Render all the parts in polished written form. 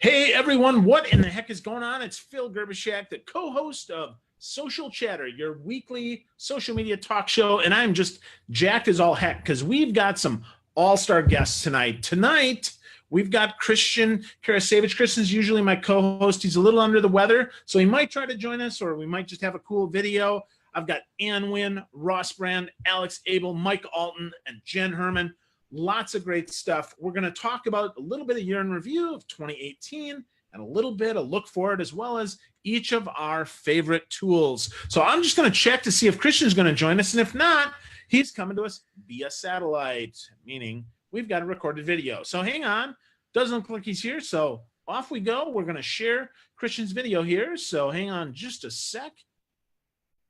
Hey everyone, what in the heck is going on? It's Phil Gerbishak, the co-host of Social Chatter, your weekly social media talk show, and I'm just jacked as all heck because we've got some all-star guests tonight. Tonight, we've got Christian Karasiewicz. Christian's usually my co-host. He's a little under the weather, so he might try to join us, or we might just have a cool video. I've got Ann Wynn, Ross Brand, Alex Abel, Mike Alton, and Jen Herman. Lots of great stuff. We're going to talk about a little bit of year in review of 2018 and a little bit of look forward, as well as each of our favorite tools. So I'm just going to check to see if Christian's going to join us. And if not, he's coming to us via satellite, meaning we've got a recorded video. So hang on. Doesn't look like he's here. So off we go. We're going to share Christian's video here. So hang on just a sec.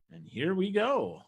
And here we go.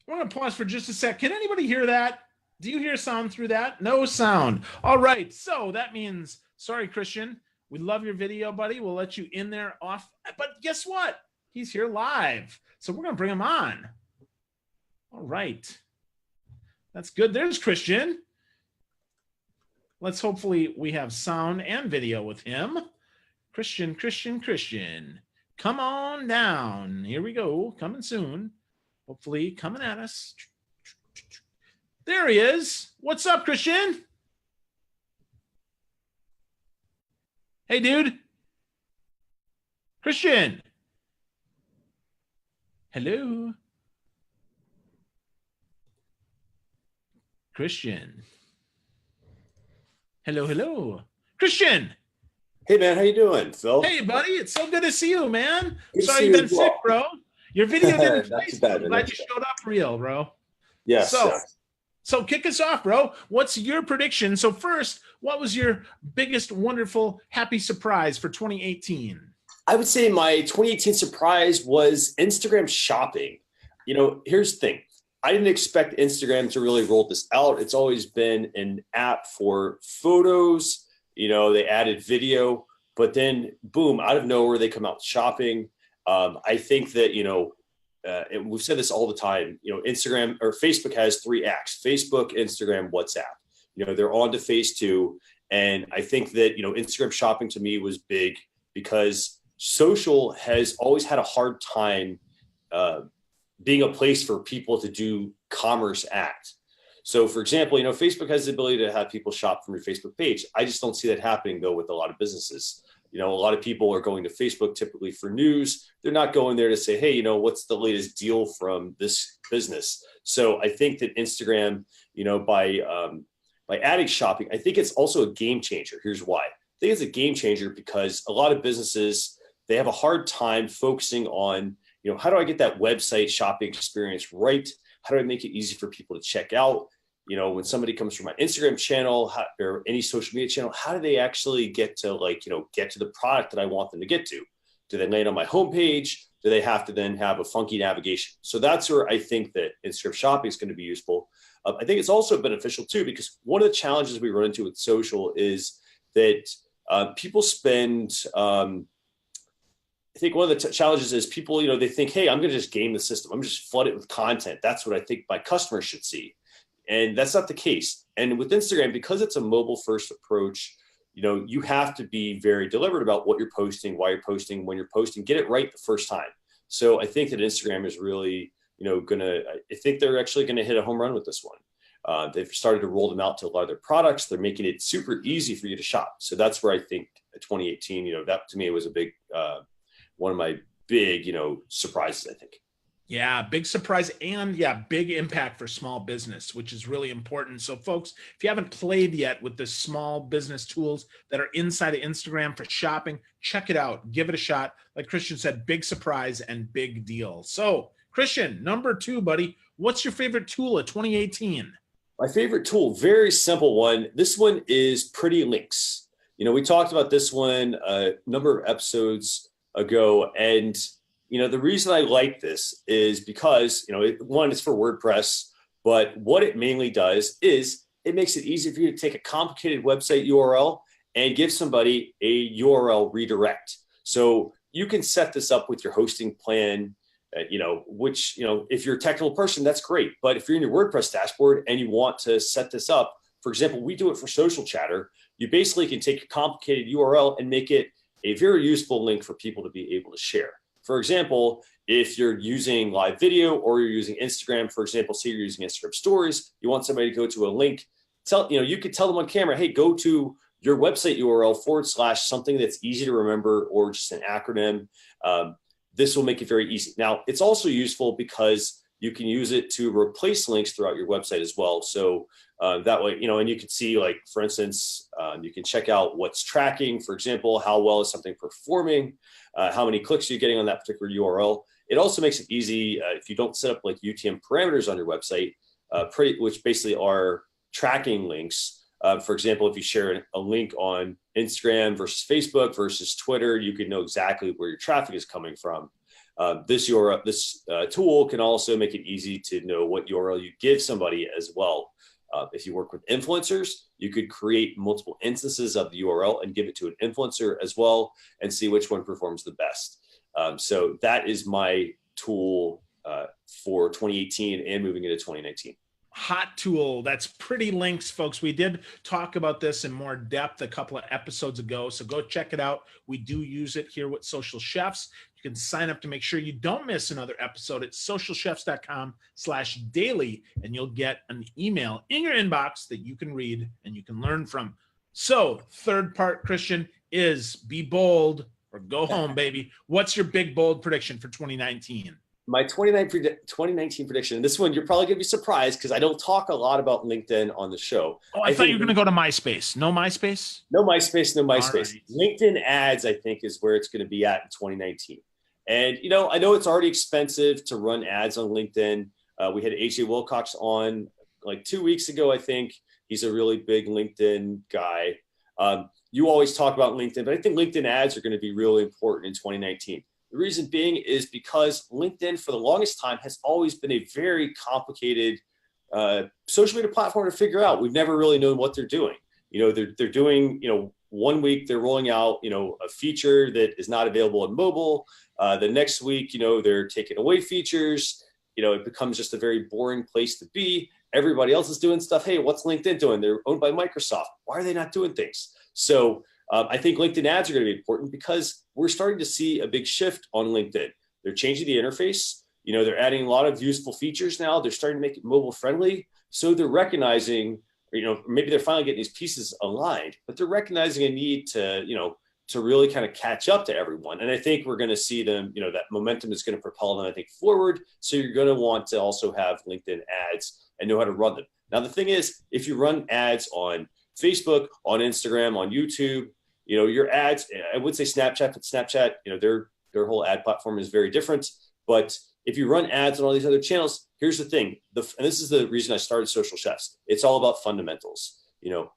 I want to pause for just a sec. Can anybody hear that? Do you hear sound through that? No sound. All right. So that means, sorry, Christian. We love your video, buddy. We'll let you in there off. But guess what? He's here live. So we're going to bring him on. All right. That's good. There's Christian. Let's hopefully we have sound and video with him. Christian. Come on down. Here we go. Coming soon. Hopefully coming at us. There he is. What's up, Christian? Hey, dude. Christian. Hello. Christian. Hello. Christian. Hey, man. How you doing, Phil? Hey, buddy. It's so good to see you, man. Sorry you've been sick, bro. Your video didn't play. I'm glad you showed up real, bro. Yes. So kick us off, bro. What's your prediction? So first, what was your biggest, wonderful, happy surprise for 2018? I would say my 2018 surprise was Instagram shopping. You know, here's the thing. I didn't expect Instagram to really roll this out. It's always been an app for photos. You know, they added video, but then boom, out of nowhere, they come out shopping. I think that, and we've said this all the time, Instagram or Facebook has 3 acts: Facebook, Instagram, WhatsApp. They're on to phase 2. And I think that, Instagram shopping to me was big because social has always had a hard time being a place for people to do commerce at. So, for example, Facebook has the ability to have people shop from your Facebook page. I just don't see that happening, though, with a lot of businesses. A lot of people are going to Facebook typically for news. They're not going there to say, hey, what's the latest deal from this business? So I think that Instagram, by adding shopping, I think it's also a game changer. Here's why. I think it's a game changer because a lot of businesses, they have a hard time focusing on, how do I get that website shopping experience right? How do I make it easy for people to check out? When somebody comes from my Instagram channel or any social media channel, how do they actually get to get to the product that I want them to get to? Do they land on my homepage? Do they have to then have a funky navigation? So that's where I think that Instagram shopping is going to be useful. I think it's also beneficial too, because one of the challenges we run into with social is that people spend, I think one of the challenges is people, they think, hey, I'm going to just game the system. I'm just flood it with content. That's what I think my customers should see. And that's not the case. And with Instagram, because it's a mobile first approach, you have to be very deliberate about what you're posting, why you're posting, when you're posting, get it right the first time. So I think that Instagram is really, I think they're actually going to hit a home run with this one. They've started to roll them out to a lot of their products. They're making it super easy for you to shop. So that's where I think 2018, that to me was a big, one of my big, surprises, I think. Yeah, big surprise and big impact for small business, which is really important. So folks, if you haven't played yet with the small business tools that are inside of Instagram for shopping, check it out. Give it a shot. Like Christian said, big surprise and big deal. So Christian, number 2, buddy. What's your favorite tool of 2018? My favorite tool, very simple one. This one is Pretty Links. We talked about this one a number of episodes ago, and the reason I like this is because one, it's for WordPress, but what it mainly does is it makes it easy for you to take a complicated website URL and give somebody a URL redirect. So you can set this up with your hosting plan. Which, if you're a technical person, that's great. But if you're in your WordPress dashboard and you want to set this up, for example, we do it for Social Chatter. You basically can take a complicated URL and make it a very useful link for people to be able to share. For example, if you're using live video or you're using Instagram, for example, say you're using Instagram stories, you want somebody to go to a link, you could tell them on camera, hey, go to your website URL / something that's easy to remember or just an acronym. This will make it very easy. Now, it's also useful because you can use it to replace links throughout your website as well. So that way, and you can see, like, for instance, you can check out what's tracking, for example, how well is something performing, how many clicks you're getting on that particular URL. It also makes it easy if you don't set up like UTM parameters on your website, which basically are tracking links. For example, if you share a link on Instagram versus Facebook versus Twitter, you can know exactly where your traffic is coming from. This tool can also make it easy to know what URL you give somebody as well. If you work with influencers, you could create multiple instances of the URL and give it to an influencer as well and see which one performs the best. So that is my tool for 2018 and moving into 2019. Hot tool. That's Pretty Links, folks. We did talk about this in more depth a couple of episodes ago, so go check it out. We do use it here with Social Chefs. You can sign up to make sure you don't miss another episode at socialchefs.com/daily, and you'll get an email in your inbox that you can read and you can learn from. So, third part, Christian, is be bold or go home, baby. What's your big, bold prediction for 2019? My 2019 prediction, this one you're probably going to be surprised because I don't talk a lot about LinkedIn on the show. Oh, I thought you were going to go to MySpace. No MySpace? No MySpace, no MySpace. Right. LinkedIn ads, I think, is where it's going to be at in 2019. And, I know it's already expensive to run ads on LinkedIn. We had AJ Wilcox on like 2 weeks ago, I think. He's a really big LinkedIn guy. You always talk about LinkedIn, but I think LinkedIn ads are going to be really important in 2019. The reason being is because LinkedIn for the longest time has always been a very complicated social media platform to figure out. We've never really known what they're doing. They're doing, 1 week they're rolling out, a feature that is not available on mobile. The next week, they're taking away features. It becomes just a very boring place to be. Everybody else is doing stuff. Hey, what's LinkedIn doing? They're owned by Microsoft. Why are they not doing things? So I think LinkedIn ads are going to be important because we're starting to see a big shift on LinkedIn. They're changing the interface. They're adding a lot of useful features now. They're starting to make it mobile friendly. So they're recognizing, maybe they're finally getting these pieces aligned, but they're recognizing a need to, to really kind of catch up to everyone. And I think we're going to see them, that momentum is going to propel them, I think, forward. So you're going to want to also have LinkedIn ads and know how to run them. Now, the thing is, if you run ads on Facebook, on Instagram, on YouTube, your ads, I would say Snapchat, but Snapchat, their whole ad platform is very different. But if you run ads on all these other channels, here's the thing. And this is the reason I started Social Chefs. It's all about fundamentals.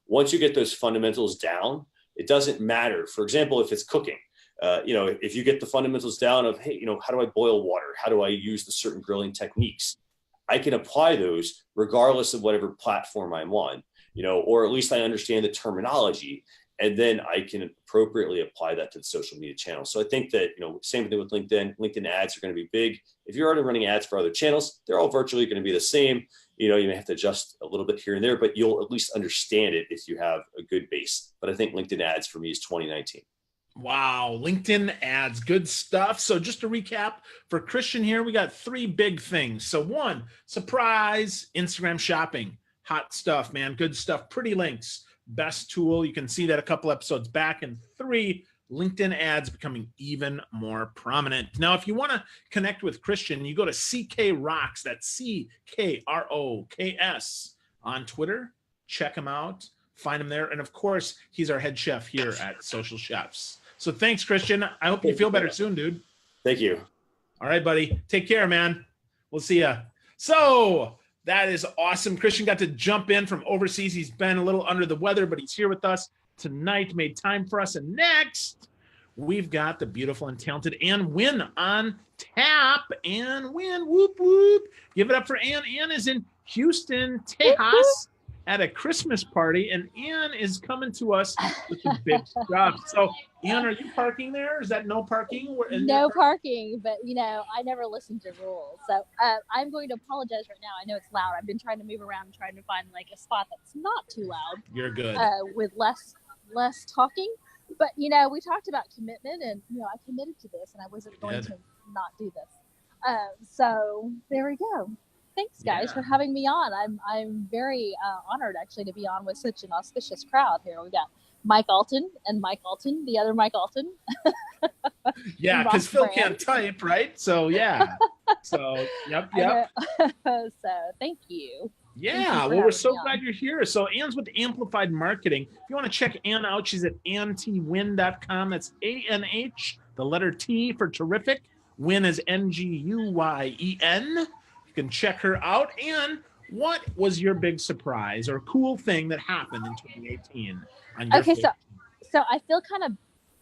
Once you get those fundamentals down, it doesn't matter. For example, if it's cooking, if you get the fundamentals down of, hey, how do I boil water? How do I use the certain grilling techniques? I can apply those regardless of whatever platform I'm on, or at least I understand the terminology. And then I can appropriately apply that to the social media channel. So I think that, same thing with LinkedIn. LinkedIn ads are going to be big. If you're already running ads for other channels, they're all virtually going to be the same. You may have to adjust a little bit here and there, but you'll at least understand it if you have a good base. But I think LinkedIn ads for me is 2019. Wow, LinkedIn ads, good stuff. So just to recap for Christian here, we got 3 big things. So 1, surprise, Instagram shopping. Hot stuff, man. Good stuff. Pretty Links. Best tool. You can see that a couple episodes back. And 3, LinkedIn ads becoming even more prominent. Now, if you want to connect with Christian, you go to CK Rocks. That's CKROKS on Twitter. Check him out. Find him there. And of course, he's our head chef here at Social Chefs. So thanks, Christian. I hope you feel better soon, dude. Thank you. All right, buddy. Take care, man. We'll see ya. So that is awesome. Christian got to jump in from overseas. He's been a little under the weather, but he's here with us tonight, made time for us. And next, we've got the beautiful and talented Ann Wynn on tap. Ann Wynn, whoop, whoop. Give it up for Ann. Ann is in Houston, Tejas at a Christmas party, and Ann is coming to us with some big stuff. So, Ann, are you parking there? Is that no parking? No parking, but I never listen to rules. So I'm going to apologize right now. I know it's loud. I've been trying to move around, trying to find like a spot that's not too loud. You're good. With less talking. But we talked about commitment, and I committed to this, and I wasn't going to not do this. So there we go. Thanks, guys, for having me on. I'm very honored, actually, to be on with such an auspicious crowd here. We got Mike Alton and Mike Alton, the other Mike Alton. Yeah, because Phil can't type, right? So, yeah. So, yep. So, thank you. Yeah, well, we're so glad you're here. So, Ann's with Amplified Marketing. If you want to check Ann out, she's at antwin.com. That's ANH, the letter T for terrific. Win is NGUYEN. You can check her out. And what was your big surprise or cool thing that happened in 2018? Okay, so I feel kind of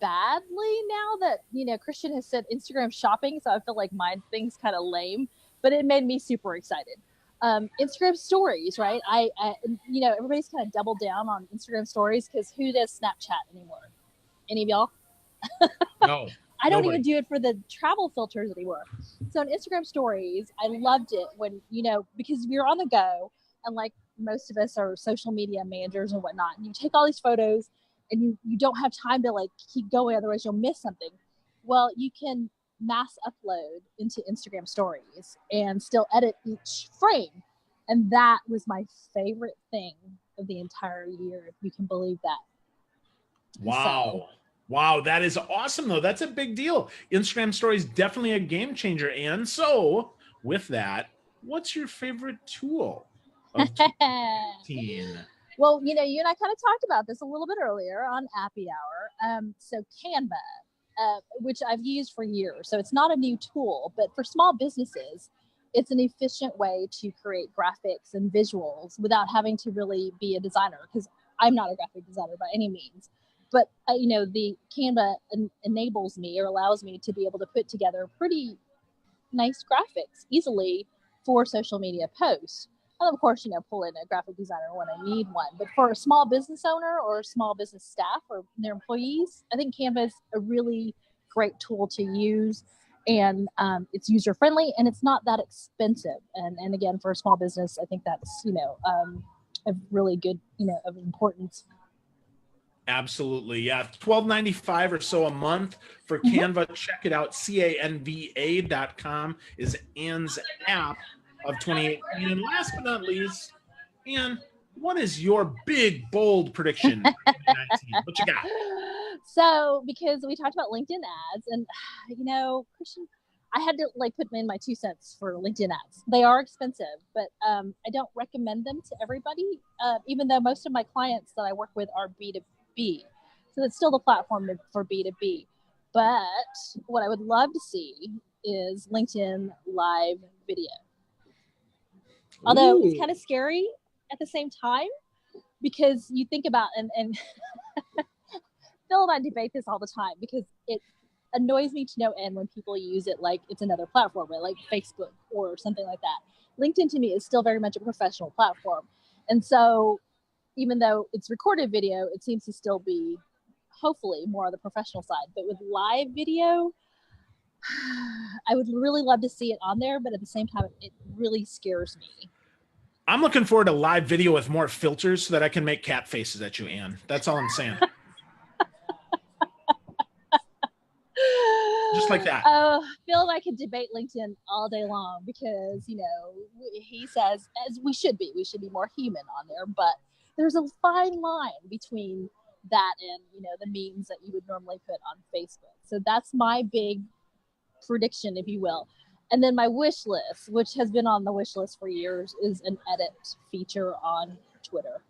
badly now that Christian has said Instagram shopping, so I feel like my thing's kind of lame, but it made me super excited. Instagram stories, right? I everybody's kind of doubled down on Instagram stories because who does Snapchat anymore? Any of y'all? No. I don't even do it for the travel filters anymore. So in Instagram stories, I loved it when, because we're on the go, and like most of us are social media managers and whatnot, and you take all these photos and you don't have time to like keep going, otherwise you'll miss something. Well, you can mass upload into Instagram stories and still edit each frame. And that was my favorite thing of the entire year, if you can believe that. Wow. Wow, that is awesome, though. That's a big deal. Instagram stories, definitely a game changer. And so, with that, what's your favorite tool of 2018? Well, you and I kind of talked about this a little bit earlier on Appy Hour. So Canva, which I've used for years. So it's not a new tool, but for small businesses, it's an efficient way to create graphics and visuals without having to really be a designer, because I'm not a graphic designer by any means. But, the Canva enables me or allows me to be able to put together pretty nice graphics easily for social media posts. And of course, pull in a graphic designer when I need one. But for a small business owner or small business staff or their employees, I think Canva is a really great tool to use. And it's user friendly and it's not that expensive. And again, for a small business, I think that's, a really good, of importance. Absolutely. Yeah. $12.95 or so a month for Canva. Check it out. canva.com is Ann's app of 2018. And last but not least, Ann, what is your big, bold prediction for 2019? What you got? So, because we talked about LinkedIn ads, and, Christian, I had to put in my 2 cents for LinkedIn ads. They are expensive, but I don't recommend them to everybody, even though most of my clients that I work with are B2B. So it's still the platform for B2B. But what I would love to see is LinkedIn live video. Although it's kind of scary at the same time, because you think about, and Phil and I debate this all the time, because it annoys me to no end when people use it like it's another platform, right? Like Facebook or something like that. LinkedIn to me is still very much a professional platform. And so even though it's recorded video, it seems to still be hopefully more on the professional side. But with live video, I would really love to see it on there, but at the same time, it really scares me. I'm looking forward to live video with more filters so that I can make cat faces at you, Ann. That's all I'm saying. Just like that. Phil and I could debate LinkedIn all day long because, he says, as we should be more human on there, but there's a fine line between that and, the memes that you would normally put on Facebook. So that's my big prediction, if you will. And then my wish list, which has been on the wish list for years, is an edit feature on Twitter.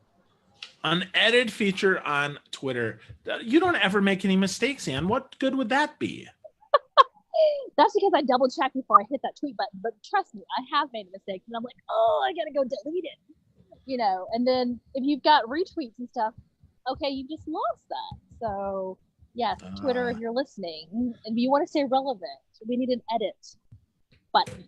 An edit feature on Twitter. You don't ever make any mistakes, Ann. What good would that be? That's because I double checked before I hit that tweet button. But trust me, I have made a mistake, and I'm like, oh, I gotta go delete it. And then if you've got retweets and stuff, okay, you just lost that. So yes, Twitter, if you're listening, and if you want to stay relevant, we need an edit button.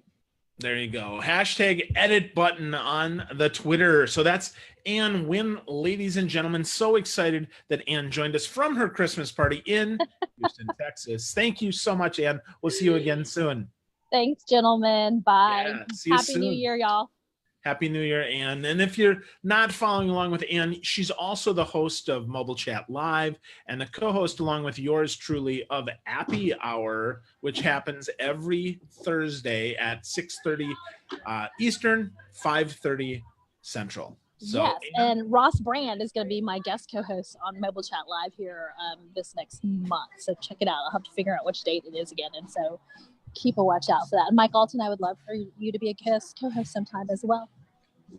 There you go. Hashtag edit button on the Twitter. So that's Ann Wynn, ladies and gentlemen. So excited that Ann joined us from her Christmas party in Houston, Texas. Thank you so much, Ann. We'll see you again soon. Thanks, gentlemen. Bye. Yeah, see you Happy soon. New Year, y'all. Happy New Year, Ann. And if you're not following along with Ann, she's also the host of Mobile Chat Live and the co-host along with yours truly of Appy Hour, which happens every Thursday at 6:30 Eastern, 5:30 Central. So, yes, and Ross Brand is going to be my guest co-host on Mobile Chat Live here this next month. So check it out. I'll have to figure out which date it is again. And so keep a watch out for that. And Mike Alton, I would love for you to be a guest co-host sometime as well.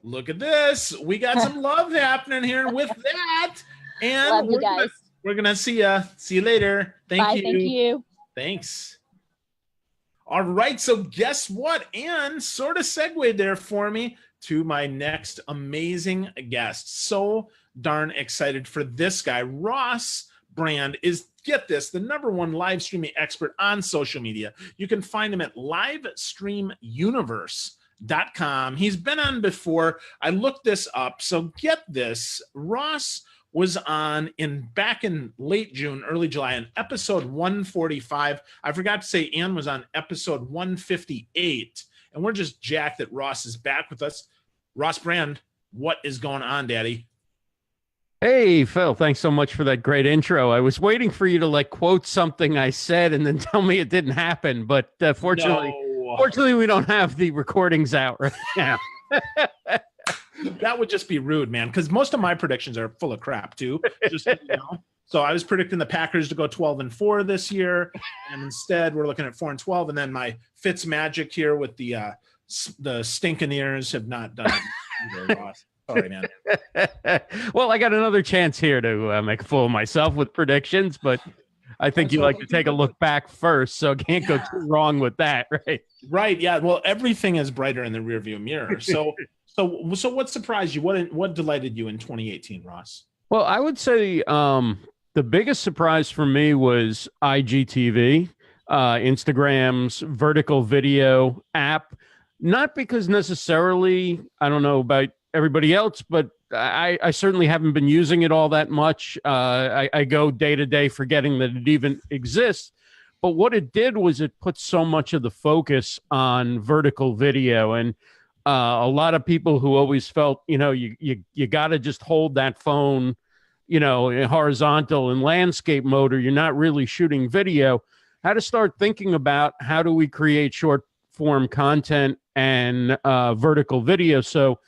Look at this. We got some love happening here with that. And love you guys. We're gonna see ya. See you later. Bye, thank you. Thanks. All right. So guess what? Ann sort of segued there for me to my next amazing guest. So darn excited for this guy. Ross Brand is, get this, the #1 live streaming expert on social media. You can find him at livestreamuniverse.com. He's been on before. I looked this up. So get this. Ross was on back in late June, early July, in episode 145. I forgot to say Ann was on episode 158. And we're just jacked that Ross is back with us. Ross Brand, what is going on, Daddy? Hey, Phil, thanks so much for that great intro. I was waiting for you to quote something I said and then tell me it didn't happen. But fortunately, we don't have the recordings out right now. That would just be rude, man, because most of my predictions are full of crap, too. Just, So I was predicting the Packers to go 12-4 this year, and instead we're looking at 4-12. And then my Fitz magic here with the stinking ears have not done it either, Ross. Sorry, man. Well, I got another chance here to make a fool of myself with predictions, but I think you like to take a look back first, so can't go too wrong with that, right? Right. Yeah. Well, everything is brighter in the rearview mirror. So what surprised you? What delighted you in 2018, Ross? Well, I would say the biggest surprise for me was IGTV, Instagram's vertical video app. Not because necessarily, I don't know about everybody else, but I certainly haven't been using it all that much. I go day to day forgetting that it even exists. But what it did was it put so much of the focus on vertical video. And a lot of people who always felt, you got to just hold that phone, in horizontal and landscape mode, or you're not really shooting video, had to start thinking about how do we create short form content and vertical video. So,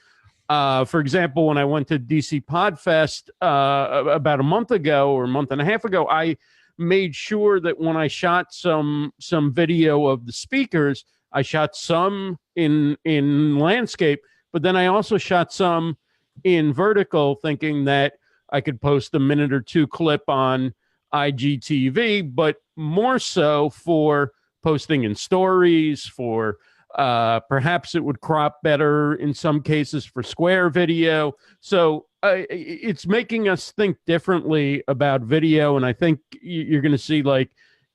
for example, when I went to DC Podfest about a month ago or a month and a half ago, I made sure that when I shot some video of the speakers, I shot some in landscape, but then I also shot some in vertical, thinking that I could post a minute or two clip on IGTV, but more so for posting in stories, for perhaps it would crop better in some cases for square video. So it's making us think differently about video. And I think you're going to see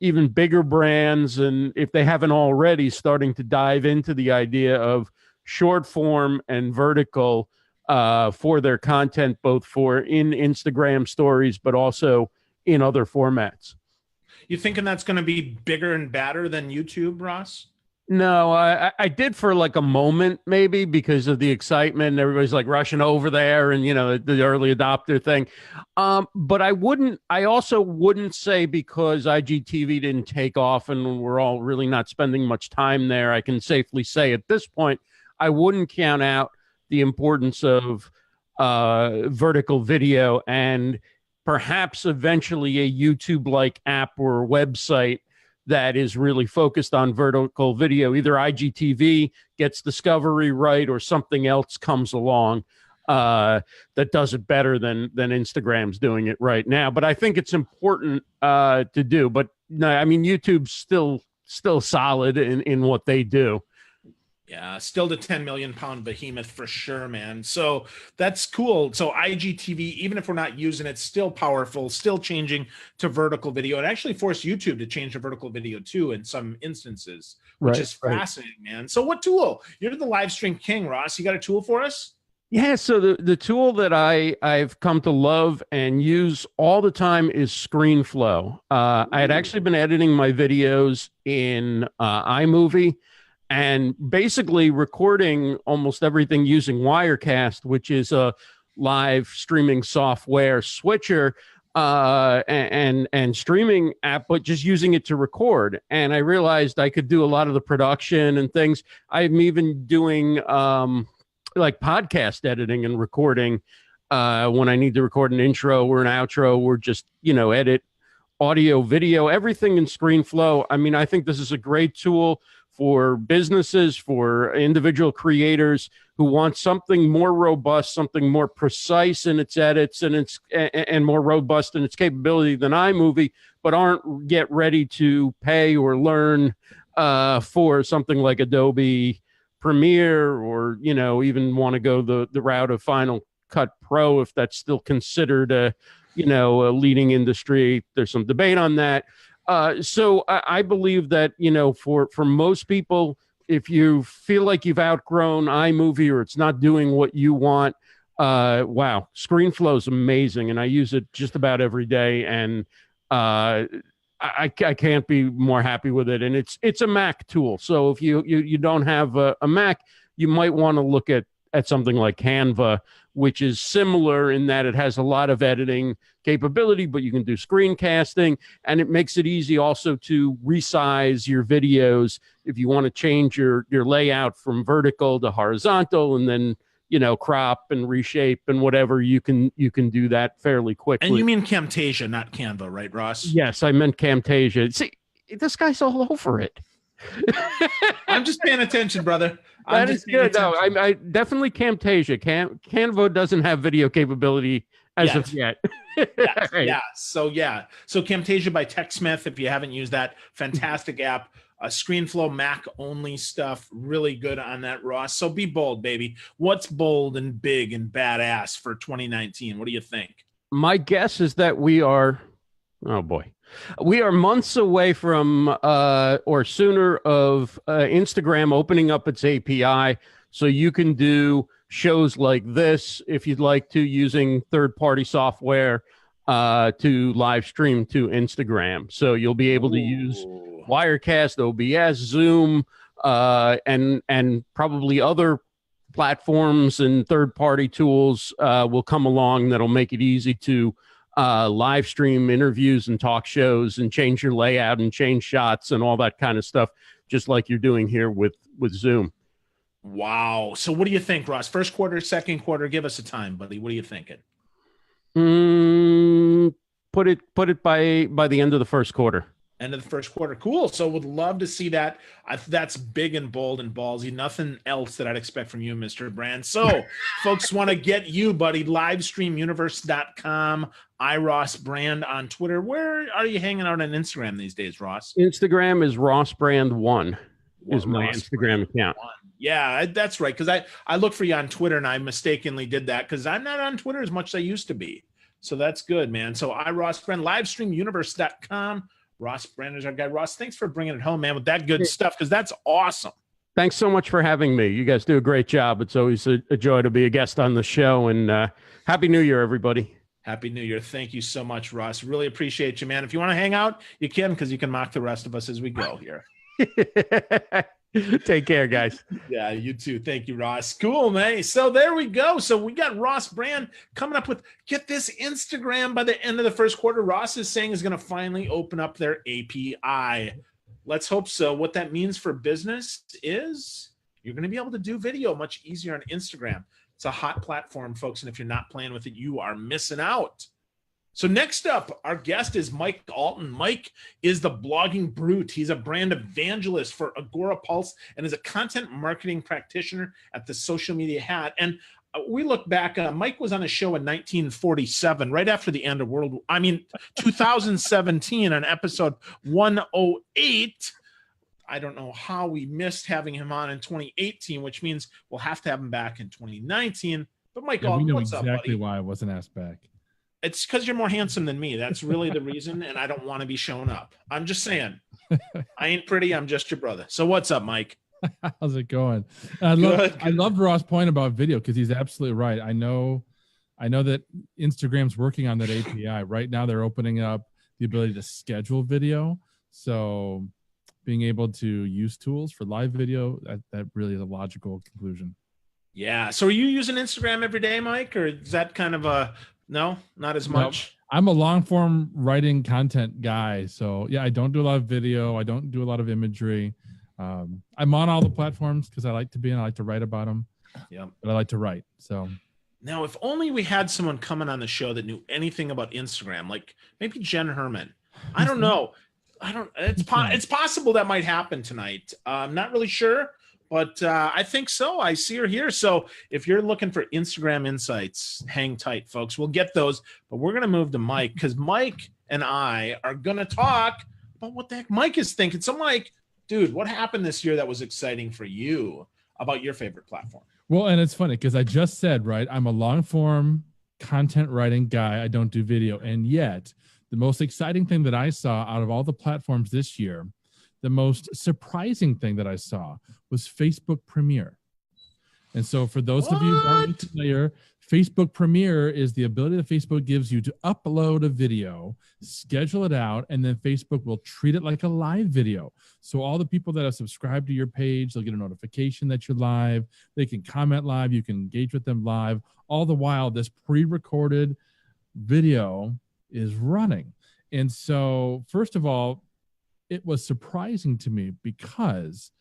even bigger brands, and if they haven't already, starting to dive into the idea of short form and vertical for their content, both for in Instagram stories, but also in other formats. You thinking that's going to be bigger and badder than YouTube, Ross? No, I did for a moment, maybe because of the excitement. Everybody's rushing over there and, the early adopter thing. But I also wouldn't say because IGTV didn't take off and we're all really not spending much time there. I can safely say at this point, I wouldn't count out the importance of vertical video and perhaps eventually a YouTube-like app or website that is really focused on vertical video. Either IGTV gets discovery right or something else comes along that does it better than Instagram's doing it right now. But I think it's important to do. But no, I mean, YouTube's still still solid in what they do. Yeah, still the 10 million pound behemoth for sure, man. So that's cool. So IGTV, even if we're not using it, still powerful, still changing to vertical video. It actually forced YouTube to change to vertical video too in some instances, which is fascinating, man. So what tool? You're the live stream king, Ross. You got a tool for us? Yeah, so the tool that I've come to love and use all the time is ScreenFlow. I had actually been editing my videos in iMovie, and basically recording almost everything using Wirecast, which is a live streaming software switcher and streaming app, but just using it to record. And I realized I could do a lot of the production and things. I'm even doing like podcast editing and recording when I need to record an intro or an outro, or just, edit audio, video, everything in ScreenFlow. I mean, I think this is a great tool for businesses, for individual creators who want something more robust, something more precise in its edits and more robust in its capability than iMovie, but aren't yet ready to pay or learn for something like Adobe Premiere, or even want to go the route of Final Cut Pro, if that's still considered a leading industry. There's some debate on that. So I believe that, for most people, if you feel like you've outgrown iMovie or it's not doing what you want, wow, ScreenFlow is amazing. And I use it just about every day. And I can't be more happy with it. And it's a Mac tool. So if you don't have a Mac, you might want to look at something like Canva, which is similar in that it has a lot of editing capability, but you can do screencasting, and it makes it easy also to resize your videos if you want to change your layout from vertical to horizontal, and then crop and reshape and whatever. You can do that fairly quickly. And you mean Camtasia, not Canva, right, Ross? Yes, I meant Camtasia. See, this guy's all over it. I'm just paying attention, brother. That is good. No, I definitely Camtasia. Canva doesn't have video capability as of yet. Yes, yeah. So Camtasia by TechSmith. If you haven't used that, fantastic app. ScreenFlow Mac only stuff, really good on that, Ross. So be bold, baby. What's bold and big and badass for 2019? What do you think? My guess is that we are months away from or sooner of Instagram opening up its API, so you can do shows like this if you'd like to, using third-party software to live stream to Instagram. So you'll be able to use Wirecast, OBS, Zoom, and probably other platforms and third-party tools will come along that'll make it easy to live stream interviews and talk shows and change your layout and change shots and all that kind of stuff, just like you're doing here with Zoom. Wow. So what do you think, Ross? First quarter, second quarter? Give us a time, buddy. What are you thinking? Put it by the end of the first quarter. End of the first quarter. Cool. So would love to see that. That's big and bold and ballsy. Nothing else that I'd expect from you, Mr. Brand. So folks want to get you, buddy. Livestreamuniverse.com. iRoss Brand on Twitter. Where are you hanging out on Instagram these days, Ross? Instagram is Ross Brand 1 is my Ross Instagram Brand account. 1. Yeah, that's right. Because I looked for you on Twitter and I mistakenly did that because I'm not on Twitter as much as I used to be. So that's good, man. So iRoss Brand, livestreamuniverse.com. Ross Brand is our guy. Ross, thanks for bringing it home, man, with that good stuff, because that's awesome. Thanks so much for having me. You guys do a great job. It's always a joy to be a guest on the show, and Happy New Year, everybody. Happy New Year. Thank you so much, Ross. Really appreciate you, man. If you want to hang out, you can, because you can mock the rest of us as we go here. Take care, guys. Yeah, you too. Thank you, Ross. Cool, man. So there we go. So we got Ross Brand coming up with, get this, Instagram by the end of the first quarter. Ross is saying is going to finally open up their API. Let's hope so. What that means for business is you're going to be able to do video much easier on Instagram. It's a hot platform, folks. And if you're not playing with it, you are missing out. So next up, our guest is Mike Alton. Mike is the blogging brute. He's a brand evangelist for Agora Pulse and is a content marketing practitioner at the Social Media Hat. And we look back, Mike was on a show in 1947, right after the end of 2017 on episode 108. I don't know how we missed having him on in 2018, which means we'll have to have him back in 2019. But Michael, we know what's up, exactly buddy? why I wasn't asked back. It's because you're more handsome than me. That's really the reason, and I don't want to be shown up. I'm just saying. I ain't pretty. I'm just your brother. So what's up, Mike? How's it going? Good. I loved Ross' point about video because he's absolutely right. I know that Instagram's working on that API. Right now they're opening up the ability to schedule video. So being able to use tools for live video, that really is a logical conclusion. Yeah. So are you using Instagram every day, Mike? Or is that kind of a no, not as much? I'm a long form writing content guy. So yeah, I don't do a lot of video. I don't do a lot of imagery. I'm on all the platforms because I like to be and I like to write about them. Yeah. But I like to write. So now, if only we had someone coming on the show that knew anything about Instagram, like maybe Jen Herman. I don't know. It's possible that might happen tonight. I'm not really sure, but I think so. I see her here. So if you're looking for Instagram insights, hang tight, folks. We'll get those, but we're going to move to Mike because Mike and I are going to talk about what the heck Mike is thinking. So Mike, dude, what happened this year that was exciting for you about your favorite platform? Well, and it's funny because I just said, right, I'm a long form content writing guy. I don't do video. And yet the most exciting thing that I saw out of all the platforms this year, the most surprising thing that I saw was Facebook Premiere. And so for those of you who aren't familiar, Facebook Premiere is the ability that Facebook gives you to upload a video, schedule it out, and then Facebook will treat it like a live video. So all the people that have subscribed to your page, they'll get a notification that you're live. They can comment live. You can engage with them live. All the while, this pre-recorded video is running. And so, first of all, it was surprising to me because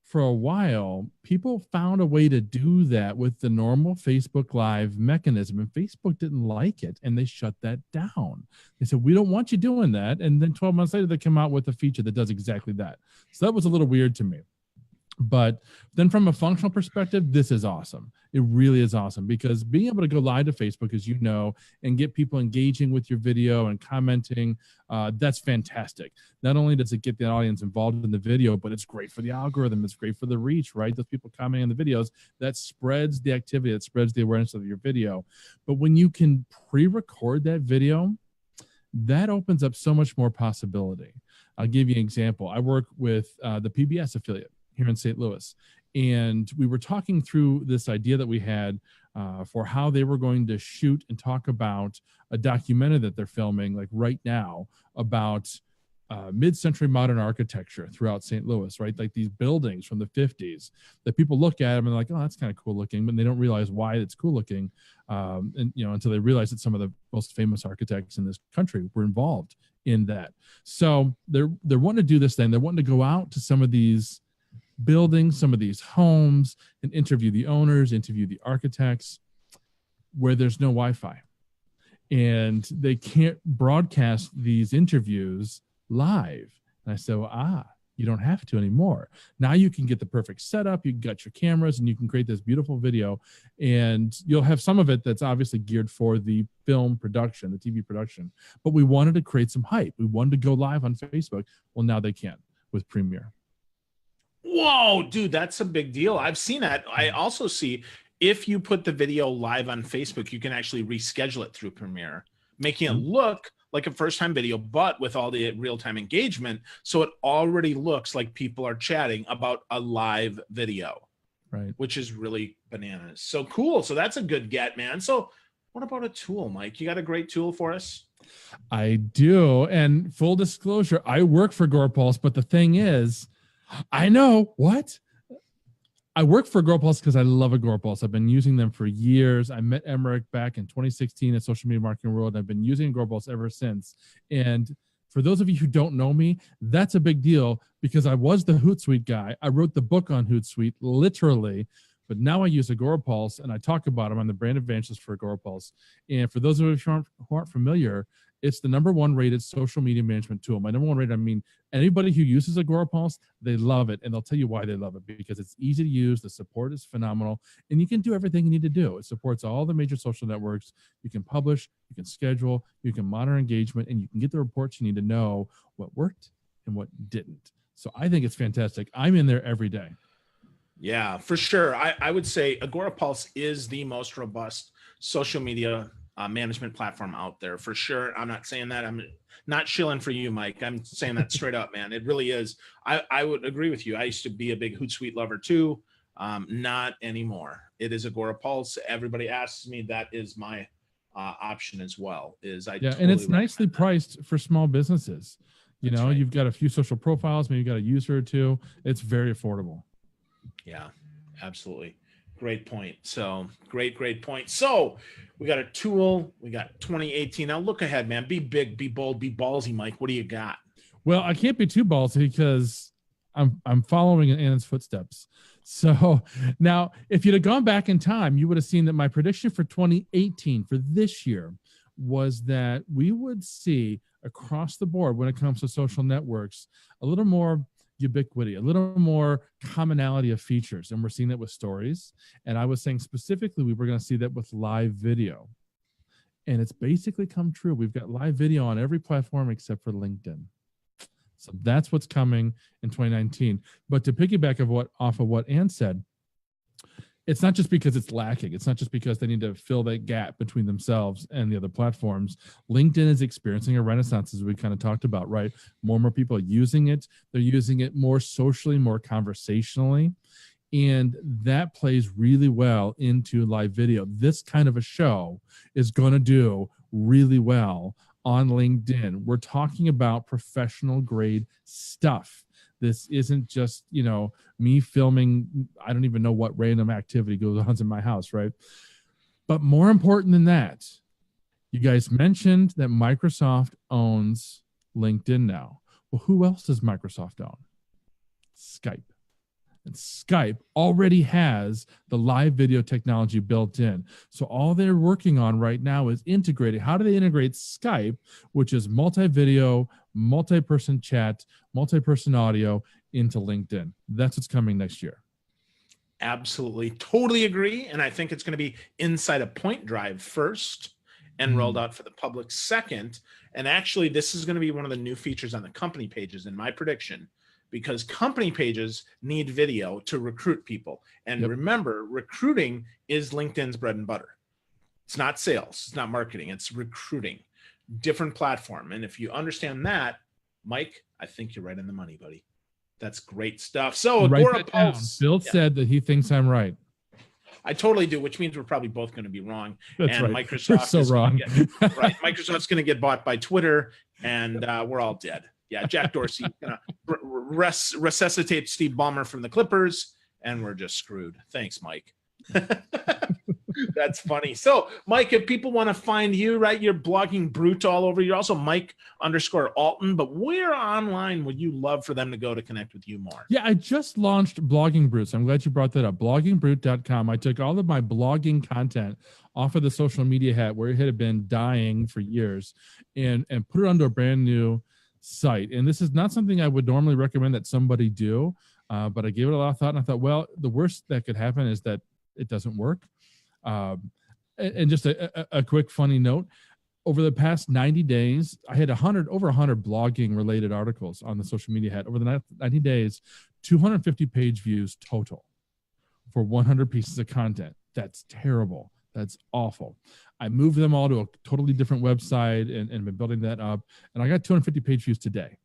for a while, people found a way to do that with the normal Facebook Live mechanism, and Facebook didn't like it, and they shut that down. They said, we don't want you doing that. And then 12 months later, they come out with a feature that does exactly that. So that was a little weird to me. But then from a functional perspective, this is awesome. It really is awesome because being able to go live to Facebook, as you know, and get people engaging with your video and commenting, that's fantastic. Not only does it get the audience involved in the video, but it's great for the algorithm. It's great for the reach, right? Those people commenting on the videos, that spreads the activity, that spreads the awareness of your video. But when you can pre-record that video, that opens up so much more possibility. I'll give you an example. I work with the PBS affiliate here in St. Louis. And we were talking through this idea that we had for how they were going to shoot and talk about a documentary that they're filming like right now about mid-century modern architecture throughout St. Louis, right? Like these buildings from the 50s that people look at them and they're like, oh, that's kind of cool looking, but they don't realize why it's cool looking. And, you know, until they realize that some of the most famous architects in this country were involved in that. So they're wanting to do this thing. They're wanting to go out to some of these buildings, some of these homes, and interview the owners, interview the architects where there's no Wi-Fi. And they can't broadcast these interviews live. And I said, well, you don't have to anymore. Now you can get the perfect setup. You got your cameras and you can create this beautiful video. And you'll have some of it that's obviously geared for the film production, the TV production. But we wanted to create some hype. We wanted to go live on Facebook. Well, now they can with Premiere. Whoa, dude, that's a big deal. I've seen that. I also see if you put the video live on Facebook, you can actually reschedule it through Premiere, making it look like a first-time video, but with all the real-time engagement. So it already looks like people are chatting about a live video, right? Which is really bananas. So cool. So that's a good get, man. So what about a tool, Mike? You got a great tool for us? I do. And full disclosure, I work for GorePulse, but the thing is, I know what I work for GorePulse because I love a GorePulse. I've been using them for years. I met Emmerich back in 2016 at Social Media Marketing World. I've been using GorePulse ever since. And for those of you who don't know me, that's a big deal because I was the Hootsuite guy. I wrote the book on Hootsuite, literally. But now I use a GorePulse and I talk about them. I'm the brand evangelist for GorePulse. And for those of you who aren't familiar, it's the #1 rated social media management tool. My #1 rated, I mean, anybody who uses a GorePulse, they love it. And they'll tell you why they love it because it's easy to use. The support is phenomenal. And you can do everything you need to do. It supports all the major social networks. You can publish, you can schedule, you can monitor engagement, and you can get the reports you need to know what worked and what didn't. So I think it's fantastic. I'm in there every day. Yeah, for sure. I would say Agorapulse is the most robust social media management platform out there, for sure. I'm not saying that. I'm not shilling for you, Mike. I'm saying that straight up, man. It really is. I would agree with you. I used to be a big Hootsuite lover too. Not anymore. It is Agorapulse. Everybody asks me, that is my option as well. And it's nicely priced for small businesses. You know, you've got a few social profiles, maybe you've got a user or two. It's very affordable. Yeah, absolutely. Great point. So great point. So we got a tool. We got 2018. Now look ahead, man. Be big, be bold, be ballsy, Mike. What do you got? Well, I can't be too ballsy because I'm following in Anna's footsteps. So now, if you'd have gone back in time, you would have seen that my prediction for 2018 for this year was that we would see across the board when it comes to social networks a little more ubiquity, a little more commonality of features. And we're seeing that with stories. And I was saying specifically, we were going to see that with live video. And it's basically come true. We've got live video on every platform except for LinkedIn. So that's what's coming in 2019. But to piggyback off of what Ann said, it's not just because it's lacking. It's not just because they need to fill that gap between themselves and the other platforms. LinkedIn is experiencing a renaissance, as we kind of talked about, right? More and more people are using it. They're using it more socially, more conversationally. And that plays really well into live video. This kind of a show is going to do really well on LinkedIn. We're talking about professional grade stuff. This isn't just, me filming, I don't even know what random activity goes on in my house, right? But more important than that, you guys mentioned that Microsoft owns LinkedIn now. Well, who else does Microsoft own? Skype. And Skype already has the live video technology built in. So all they're working on right now is integrating. How do they integrate Skype, which is multi-video, multi-person chat, multi-person audio, into LinkedIn? That's what's coming next year. Absolutely. Totally agree. And I think it's going to be inside a Point Drive first and rolled out for the public second. And actually, this is going to be one of the new features on the company pages in my prediction, because company pages need video to recruit people. And remember, recruiting is LinkedIn's bread and butter. It's not sales. It's not marketing. It's recruiting. Different platform. And if you understand that, Mike, I think you're right in the money, buddy. That's great stuff. So Agorapulse. Bill said that he thinks I'm right. I totally do, which means we're probably both going to be wrong. That's and right. Microsoft We're so wrong. Right. Microsoft's going to get bought by Twitter, and we're all dead. Yeah, Jack Dorsey resuscitate Steve Ballmer from the Clippers, and we're just screwed. Thanks, Mike. That's funny. So, Mike, if people want to find you, right, you're blogging Brute all over. You're also Mike_Alton, but where online would you love for them to go to connect with you more? Yeah, I just launched Blogging Brute, so I'm glad you brought that up. Bloggingbrute.com. I took all of my blogging content off of the social media hat where it had been dying for years and put it onto a brand new site. And this is not something I would normally recommend that somebody do, but I gave it a lot of thought, and I thought, well, the worst that could happen is that it doesn't work. And just a quick funny note, over the past 90 days, I had over 100 blogging related articles on the social media hat. Over the 90 days, 250 page views total for 100 pieces of content. That's terrible. That's awful. I moved them all to a totally different website and been building that up. And I got 250 page views today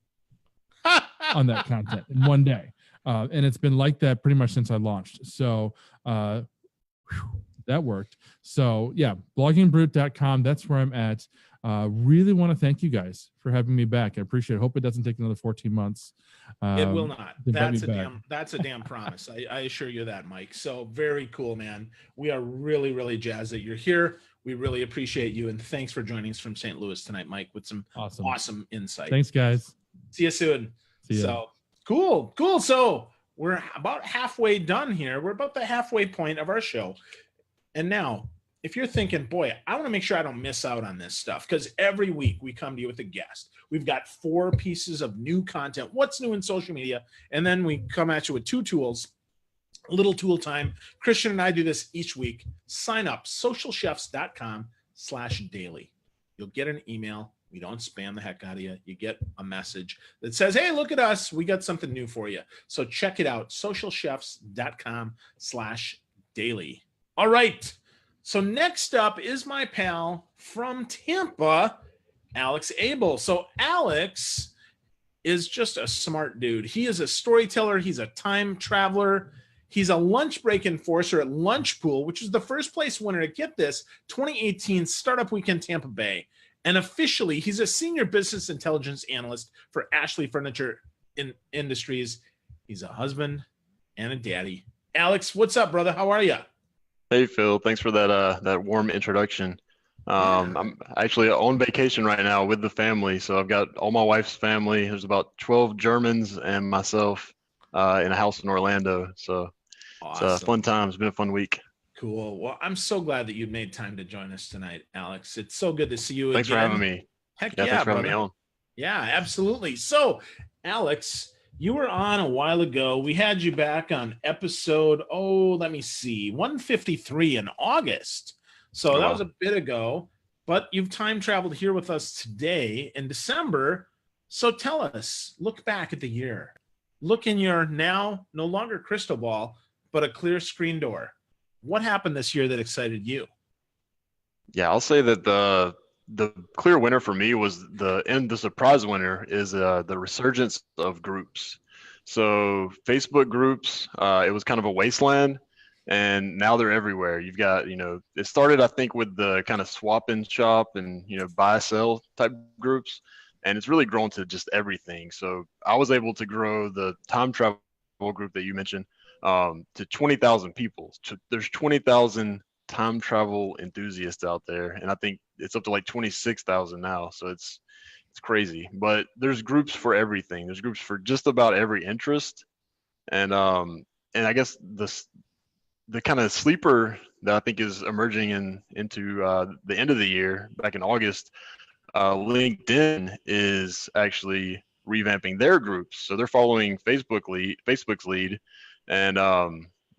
on that content in one day. And it's been like that pretty much since I launched. So that worked. So yeah, bloggingbrute.com. That's where I'm at. Really want to thank you guys for having me back. I appreciate it. Hope it doesn't take another 14 months. It will not. That's a damn promise. I assure you that, Mike. So very cool, man. We are really, really jazzed that you're here. We really appreciate you. And thanks for joining us from St. Louis tonight, Mike, with some awesome insight. Thanks, guys. See you soon. See ya. So cool. So we're about halfway done here. We're about the halfway point of our show. And now, if you're thinking, boy, I want to make sure I don't miss out on this stuff, because every week we come to you with a guest. We've got 4 pieces of new content. What's new in social media? And then we come at you with 2 tools, a little tool time. Christian and I do this each week. Sign up, socialchefs.com/daily. You'll get an email We don't spam the heck out of you. You get a message that says, hey, look at us. We got something new for you. So check it out, socialchefs.com/daily. All right. So next up is my pal from Tampa, Alex Abel. So Alex is just a smart dude. He is a storyteller. He's a time traveler. He's a lunch break enforcer at Lunchpool, which is the first place winner to get this 2018 Startup Weekend Tampa Bay. And officially, he's a senior business intelligence analyst for Ashley Furniture Industries. He's a husband and a daddy. Alex, what's up, brother? How are you? Hey, Phil. Thanks for that warm introduction. I'm actually on vacation right now with the family. So I've got all my wife's family. There's about 12 Germans and myself in a house in Orlando. So Awesome. It's a fun time. It's been a fun week. Cool. Well, I'm so glad that you made time to join us tonight, Alex. It's so good to see you Thanks again. for having me. Heck Yeah, yeah, thanks for having brother. me on. Yeah, absolutely. So, Alex, you were on a while ago. We had you back on episode, let me see, 153 in August. So that was a bit ago, but you've time traveled here with us today in December. So tell us, look back at the year. Look in your now no longer crystal ball, but a clear screen door. What happened this year that excited you? Yeah, I'll say that the clear winner for me was the surprise winner is the resurgence of groups. So Facebook groups, it was kind of a wasteland, and now they're everywhere. You've got, it started, I think, with the kind of swap and shop and, buy, sell type groups, and it's really grown to just everything. So I was able to grow the time travel group that you mentioned to 20,000 people. There's 20,000 time travel enthusiasts out there, and I think it's up to like 26,000 now. So it's crazy. But there's groups for everything. There's groups for just about every interest, and I guess the kind of sleeper that I think is emerging into the end of the year, back in August, LinkedIn is actually revamping their groups. So they're following Facebook's lead, and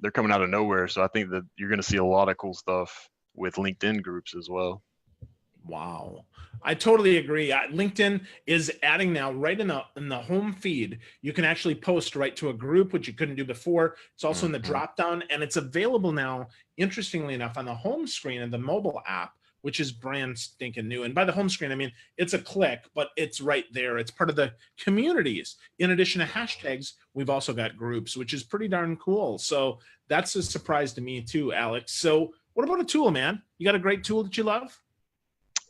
they're coming out of nowhere. So I think that you're going to see a lot of cool stuff with LinkedIn groups as well. Wow. I totally agree. LinkedIn is adding now right in the home feed. You can actually post right to a group, which you couldn't do before. It's also in the drop down, and it's available now, interestingly enough, on the home screen of the mobile app, which is brand stinking new. And by the home screen, I mean, it's a click, but it's right there. It's part of the communities. In addition to hashtags, we've also got groups, which is pretty darn cool. So that's a surprise to me too, Alex. So what about a tool, man? You got a great tool that you love?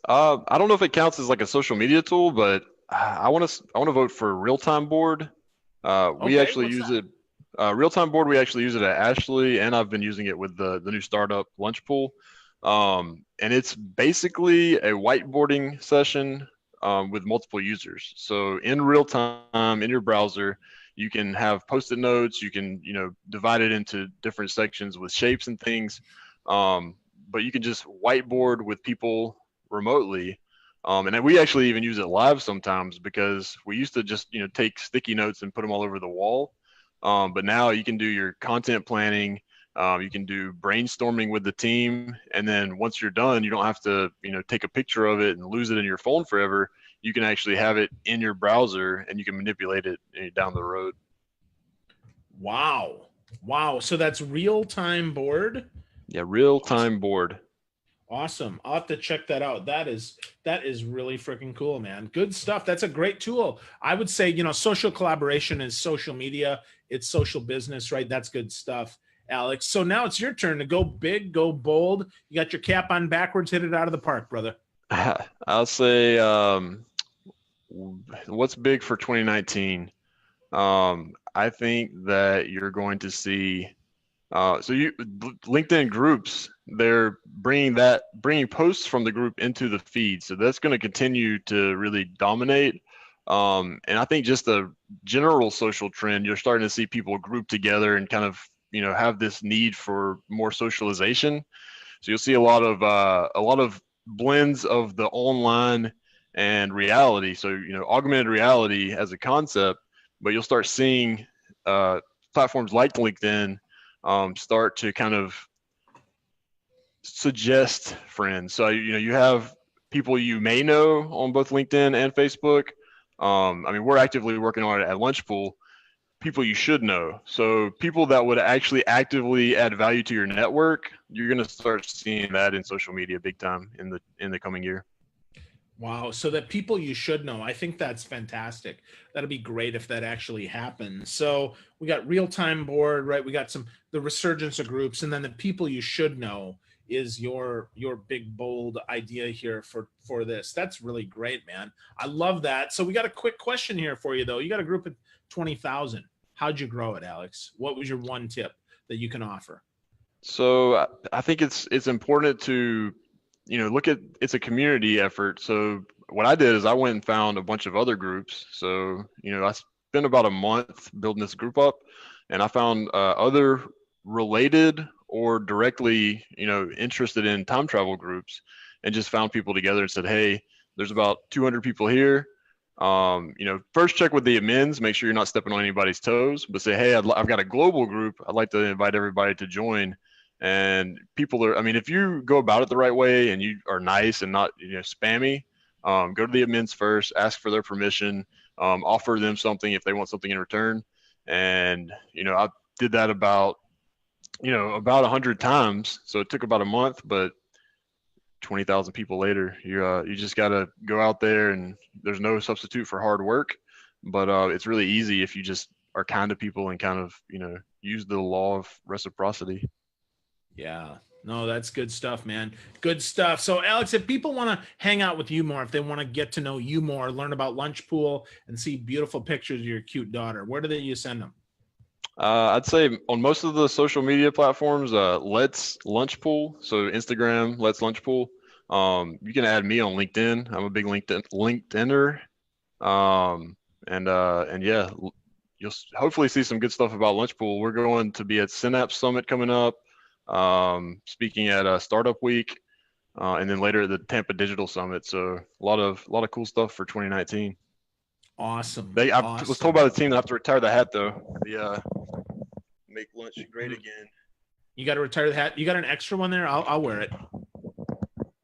I don't know if it counts as like a social media tool, but I want to vote for Real Time Board. We actually use it. Real Time Board. We actually use it at Ashley, and I've been using it with the new startup Lunchpool. And it's basically a whiteboarding session with multiple users. So in real time in your browser, you can have Post-it notes. You can divide it into different sections with shapes and things. But you can just whiteboard with people remotely, and then we actually even use it live sometimes, because we used to just take sticky notes and put them all over the wall, but now you can do your content planning, you can do brainstorming with the team, and then once you're done, you don't have to take a picture of it and lose it in your phone forever. You can actually have it in your browser, and you can manipulate it down the road. Wow. So that's Real Time Board? Yeah, Real Time Board. Awesome. I'll have to check that out. That is really freaking cool, man. Good stuff. That's a great tool. I would say, social collaboration is social media. It's social business, right? That's good stuff, Alex. So now it's your turn to go big, go bold. You got your cap on backwards, hit it out of the park, brother. I'll say, what's big for 2019? I think that you're going to see, LinkedIn groups, they're bringing posts from the group into the feed. So that's going to continue to really dominate. And I think just the general social trend, you're starting to see people group together and kind of, have this need for more socialization. So you'll see a lot of blends of the online and reality. So, augmented reality as a concept, but you'll start seeing platforms like LinkedIn start to kind of suggest friends. So you have people you may know on both LinkedIn and Facebook. I mean, we're actively working on it at Lunchpool. People you should know. So people that would actually actively add value to your network, you're going to start seeing that in social media big time in the coming year. Wow. So that people you should know. I think that's fantastic. That'd be great if that actually happens. So we got real-time board, right? We got the resurgence of groups, and then the people you should know is your big bold idea here for this. That's really great, man. I love that. So we got a quick question here for you though. You got a group of 20,000. How'd you grow it, Alex? What was your one tip that you can offer? So I think it's important to, look at, it's a community effort. So what I did is I went and found a bunch of other groups. So, I spent about a month building this group up, and I found other related or directly, interested in time travel groups, and just found people together and said, hey, there's about 200 people here. First check with the admins, make sure you're not stepping on anybody's toes, but say, hey, I've got a global group. I'd like to invite everybody to join. And people are, if you go about it the right way and you are nice and not, spammy, go to the admins first, ask for their permission, offer them something if they want something in return. And, I did that about 100 times. So it took about a month, but 20,000 people later, you just got to go out there, and there's no substitute for hard work, but it's really easy if you just are kind to people and kind of, use the law of reciprocity. Yeah, no, that's good stuff, man. Good stuff. So Alex, if people want to hang out with you more, if they want to get to know you more, learn about Lunchpool and see beautiful pictures of your cute daughter, where do you send them? I'd say on most of the social media platforms, Let's Lunchpool. So Instagram, Let's Lunchpool. You can add me on LinkedIn. I'm a big LinkedIner. And yeah, you'll hopefully see some good stuff about Lunchpool. We're going to be at Synapse Summit coming up, speaking at Startup Week, and then later at the Tampa Digital Summit. So a lot of cool stuff for 2019. Awesome. I was told by the team that I have to retire the hat though. Make lunch great again. You got to retire the hat. You got an extra one there? I'll wear it.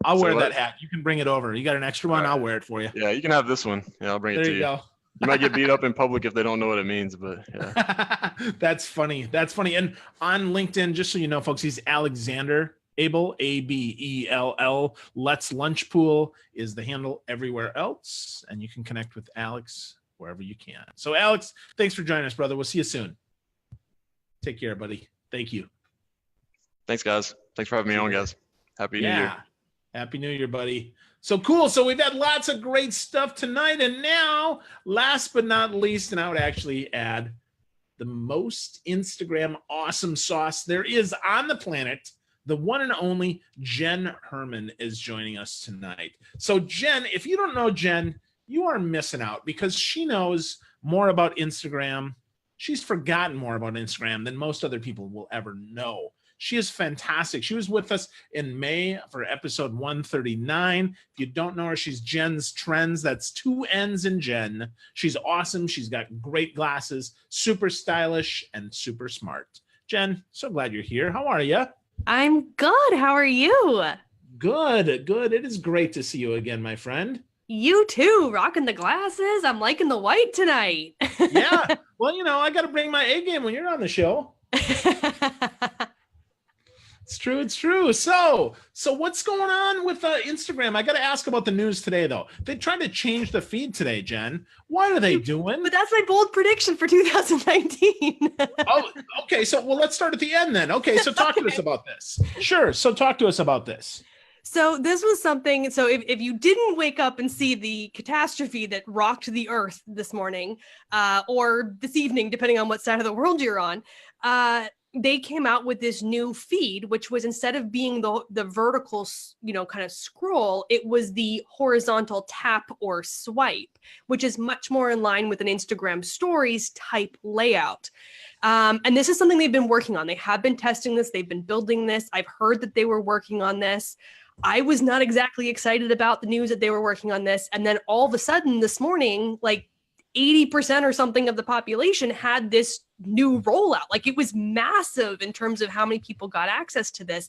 I'll wear that hat. You can bring it over. You got an extra one? Right. I'll wear it for you. Yeah, you can have this one. Yeah, I'll bring it to you. There you go. You might get beat up in public if they don't know what it means, but yeah. That's funny. That's funny. And on LinkedIn, just so you know, folks, he's Alexander Abell, Abell. Let's Lunchpool is the handle everywhere else, and you can connect with Alex wherever you can. So, Alex, thanks for joining us, brother. We'll see you soon. Take care, buddy. Thank you. Thanks, guys. Thanks for having me on, guys. Happy New Year. Happy New Year, buddy. So cool. So we've had lots of great stuff tonight. And now, last but not least, and I would actually add the most Instagram awesome sauce there is on the planet, the one and only Jen Herman is joining us tonight. So Jen, if you don't know Jen, you are missing out because she knows more about Instagram. She's forgotten more about Instagram than most other people will ever know. She is fantastic. She was with us in May for episode 139. If you don't know her, she's Jen's Trends. That's 2 N's in Jen. She's awesome. She's got great glasses, super stylish, and super smart. Jen, so glad you're here. How are you? I'm good. How are you? Good. It is great to see you again, my friend. You too, rocking the glasses. I'm liking the white tonight. Yeah. Well, I got to bring my A game when you're on the show. It's true. So what's going on with Instagram? I got to ask about the news today, though. They tried to change the feed today, Jen. What are they doing? But that's my bold prediction for 2019. Oh, okay. So, let's start at the end then. Okay, so talk to us about this. Sure. So talk to us about this. So this was something, so if you didn't wake up and see the catastrophe that rocked the earth this morning, or this evening, depending on what side of the world you're on, they came out with this new feed, which was, instead of being the vertical, kind of scroll, it was the horizontal tap or swipe, which is much more in line with an Instagram stories type layout. And this is something they've been working on. They have been testing this. They've been building this. I've heard that they were working on this. I was not exactly excited about the news that they were working on this. And then all of a sudden this morning, like 80% or something of the population had this new rollout. Like, it was massive in terms of how many people got access to this.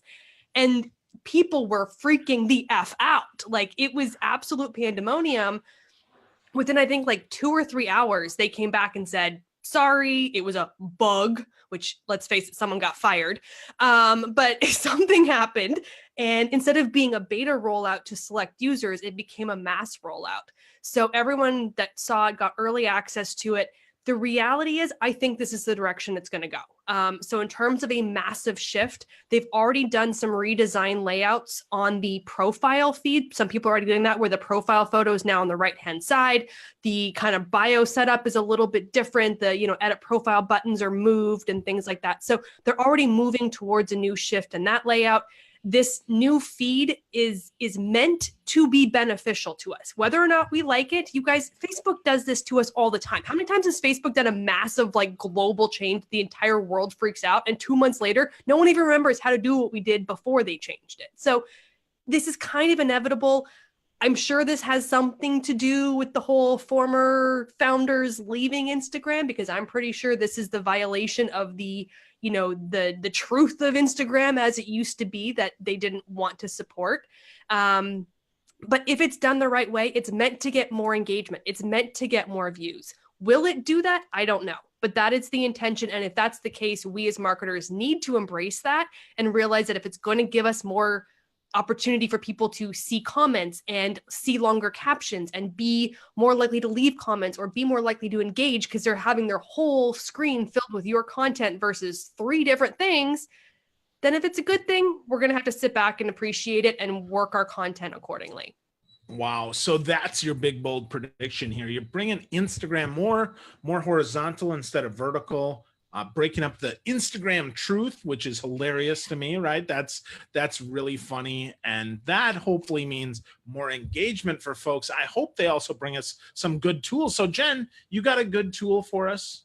And people were freaking the F out. Like, it was absolute pandemonium. Within, I think, like 2 or 3 hours, they came back and said, sorry, it was a bug, which, let's face it, someone got fired. But something happened. And instead of being a beta rollout to select users, it became a mass rollout. So everyone that saw it got early access to it. The reality is, I think this is the direction it's going to go. So in terms of a massive shift, they've already done some redesign layouts on the profile feed. Some people are already doing that, where the profile photo is now on the right-hand side. The kind of bio setup is a little bit different. The, edit profile buttons are moved and things like that. So they're already moving towards a new shift in that layout. This new feed is meant to be beneficial to us, whether or not we like it. You guys, Facebook does this to us all the time. How many times has Facebook done a massive, like, global change? The entire world freaks out, and 2 months later, no one even remembers how to do what we did before they changed it. So this is kind of inevitable. I'm sure this has something to do with the whole former founders leaving Instagram, because I'm pretty sure this is the violation of the the truth of Instagram as it used to be, that they didn't want to support. But if it's done the right way, it's meant to get more engagement. It's meant to get more views. Will it do that? I don't know. But that is the intention. And if that's the case, we as marketers need to embrace that and realize that if it's going to give us more opportunity for people to see comments and see longer captions and be more likely to leave comments or be more likely to engage because they're having their whole screen filled with your content versus 3 different things, then if it's a good thing, we're going to have to sit back and appreciate it and work our content accordingly. Wow. So that's your big, bold prediction here. You're bringing Instagram more horizontal instead of vertical. Breaking up the Instagram truth, which is hilarious to me, right? That's really funny. And that hopefully means more engagement for folks. I hope they also bring us some good tools. So Jen, you got a good tool for us?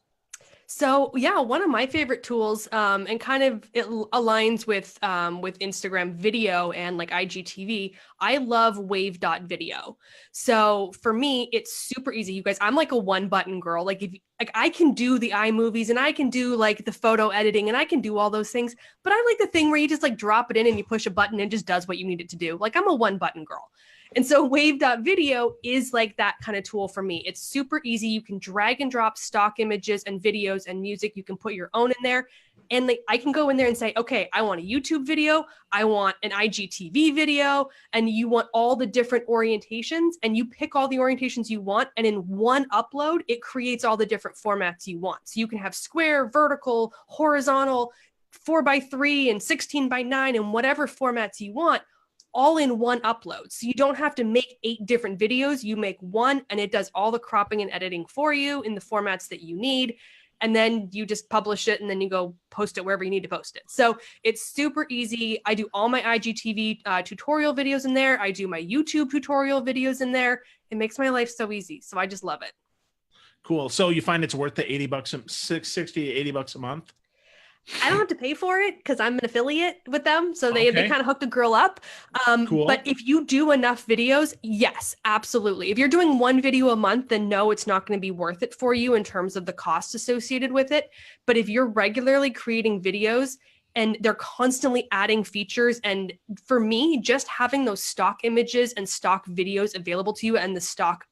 So yeah, one of my favorite tools, and kind of it aligns with Instagram video and like IGTV. I love Wave.video. So for me, it's super easy. You guys, I'm like a 1-button girl. Like I can do the iMovies and I can do like the photo editing and I can do all those things. But I like the thing where you just like drop it in and you push a button and it just does what you need it to do. Like, I'm a 1-button girl. And so Wave.video is like that kind of tool for me. It's super easy. You can drag and drop stock images and videos and music. You can put your own in there. And like, I can go in there and say, okay, I want a YouTube video. I want an IGTV video. And you want all the different orientations. And you pick all the orientations you want. And in one upload, it creates all the different formats you want. So you can have square, vertical, horizontal, 4:3 and 16:9 and whatever formats you want, all in one upload. So you don't have to make 8 different videos. You make one and it does all the cropping and editing for you in the formats that you need. And then you just publish it and then you go post it wherever you need to post it. So it's super easy. I do all my IGTV tutorial videos in there. I do my YouTube tutorial videos in there. It makes my life so easy. So I just love it. Cool. So you find it's worth the $60 to $80 a month? I don't have to pay for it because I'm an affiliate with them. So they kind of hooked a girl up. Cool. But if you do enough videos, yes, absolutely. If you're doing 1 video a month, then no, it's not going to be worth it for you in terms of the cost associated with it. But if you're regularly creating videos and they're constantly adding features, and for me, just having those stock images and stock videos available to you and the stock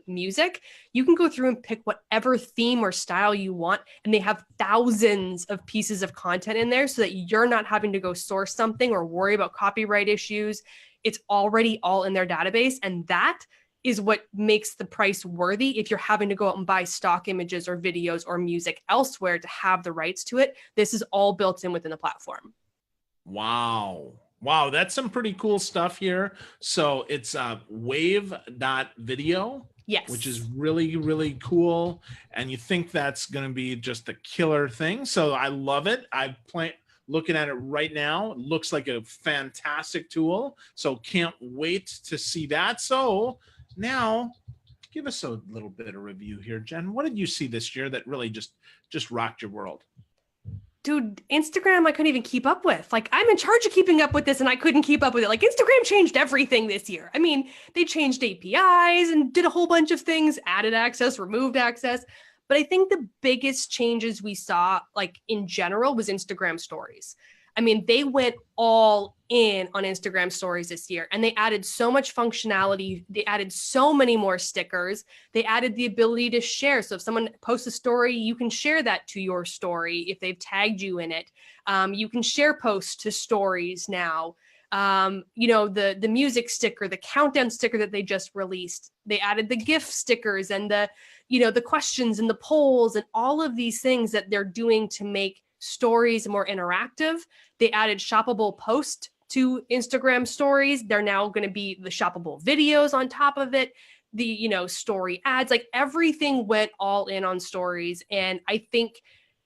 music, you can go through and pick whatever theme or style you want, and they have thousands of pieces of content in there so that you're not having to go source something or worry about copyright issues. It's already all in their database, and that is what makes the price worthy. If you're having to go out and buy stock images or videos or music elsewhere to have the rights to it, this is all built in within the platform. Wow, that's some pretty cool stuff here. So it's Wave.video. Yes. Which is really, really cool. And you think that's going to be just a killer thing. So I love it. Looking at it right now, it looks like a fantastic tool. So can't wait to see that. So now give us a little bit of review here, Jen. What did you see this year that really just rocked your world? Dude, Instagram, I couldn't even keep up with. Like, I'm in charge of keeping up with this and I couldn't keep up with it. Like, Instagram changed everything this year. I mean, they changed APIs and did a whole bunch of things, added access, removed access. But I think the biggest changes we saw, like in general, was Instagram stories. I mean, they went all in on Instagram stories this year, and they added so much functionality. They added so many more stickers. They added the ability to share. So if someone posts a story, you can share that to your story if they've tagged you in it. You can share posts to stories now. You know, the music sticker, the countdown sticker that they just released. They added the GIF stickers and the, you know, the questions and the polls and all of these things that they're doing to make stories more interactive. They added shoppable post to Instagram stories. They're now going to be the shoppable videos on top of it. The, you know, story ads, like everything went all in on stories. And I think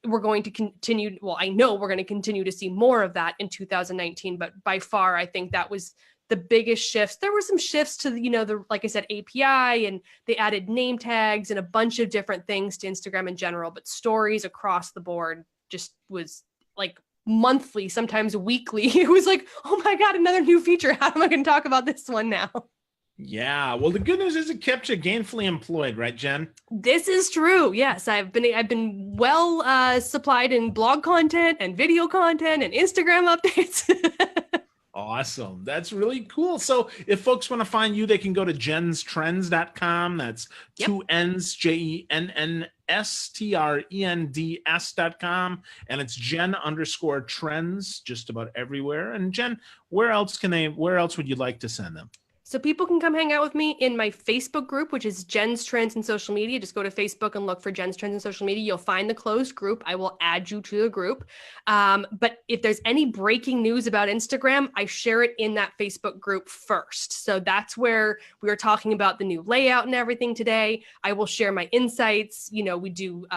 we're going to continue. Well, I know we're going to continue to see more of that in 2019, but by far, I think that was the biggest shifts. There were some shifts to the, you know, the, like I said, API, and they added name tags and a bunch of different things to Instagram in general, but stories across the board just was like monthly, sometimes weekly. It was like, oh my God, another new feature. How am I going to talk about this one now? Yeah. Well, the good news is it kept you gainfully employed, right, Jen? This is true. Yes, I've been well supplied in blog content and video content and Instagram updates. Awesome. That's really cool. So if folks want to find you, they can go to jenstrends.com. That's two N's, JENNSTRENDS.com. And it's Jen_trends just about everywhere. And Jen, where else would you like to send them? So people can come hang out with me in my Facebook group, which is Jen's Trends in Social Media. Just go to Facebook and look for Jen's Trends in Social Media. You'll find the closed group. I will add you to the group. But if there's any breaking news about Instagram, I share it in that Facebook group first. So that's where we were talking about the new layout and everything today. I will share my insights. You know, we do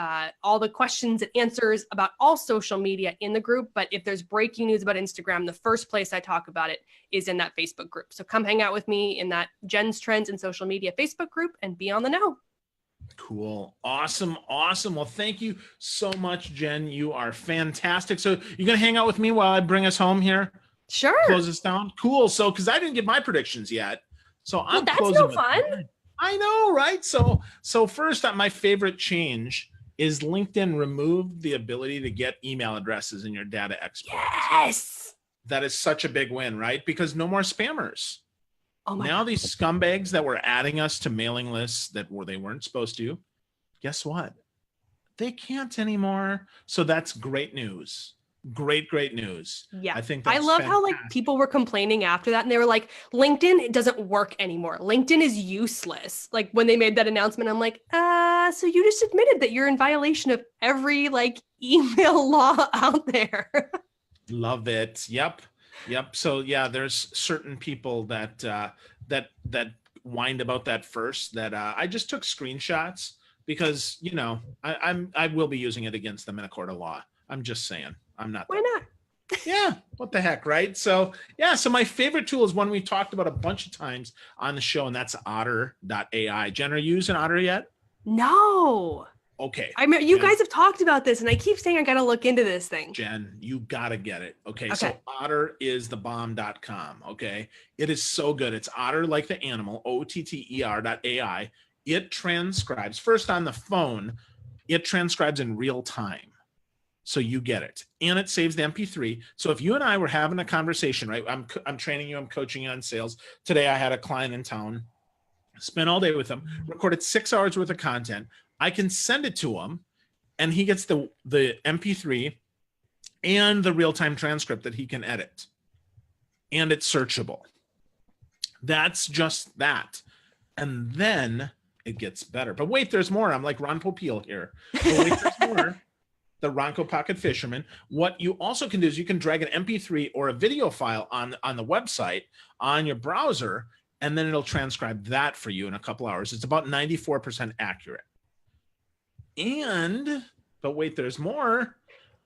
all the questions and answers about all social media in the group. But if there's breaking news about Instagram, the first place I talk about it is in that Facebook group. So come hang out with me in that Jen's Trends in Social Media Facebook group and be on the know. Cool. Awesome. Well, thank you so much, Jen. You are fantastic. So you're going to hang out with me while I bring us home here? Sure. Close us down. Cool. So, because I didn't get my predictions yet. So I'm that's closing no with fun. mine. I know, right? So first, my favorite change is LinkedIn removed the ability to get email addresses in your data export. Yes. That is such a big win, right? Because no more spammers. Oh my now God. these scumbags that were adding us to mailing lists that they weren't supposed to, guess what? They can't anymore. So that's great news. Great news. Yeah. I think I that's love how like fantastic. people were complaining after that and they were like, LinkedIn, it doesn't work anymore. LinkedIn is useless. Like when they made that announcement, I'm like, so you just admitted that you're in violation of every like email law out there. Love it. Yep. So yeah, there's certain people that that whined about that first that I just took screenshots because, you know, I will be using it against them in a court of law. I'm just saying. I'm not. Why not? Yeah, what the heck, right? So yeah, so my favorite tool is one we've talked about a bunch of times on the show, and that's Otter.ai. Jen, are you using Otter yet? No. Okay. I mean, you Jen, guys have talked about this and I keep saying I got to look into this thing. Jen, you gotta get it. Okay. Okay. So Otter is the bomb.com. Okay. It is so good. It's Otter like the animal, OTTER.ai. It transcribes first on the phone. It transcribes in real time. So you get it. And it saves the MP3. So if you and I were having a conversation, right? I'm training you, I'm coaching you on sales. Today I had a client in town, spent all day with him, recorded 6 hours worth of content. I can send it to him and he gets the MP3 and the real-time transcript that he can edit. And it's searchable. That's just that. And then it gets better. But wait, there's more. I'm like Ron Popeil here. But wait, there's more. The Ronco Pocket Fisherman. What you also can do is you can drag an MP3 or a video file on the website on your browser, and then it'll transcribe that for you in a couple hours. It's about 94% accurate. But wait, there's more.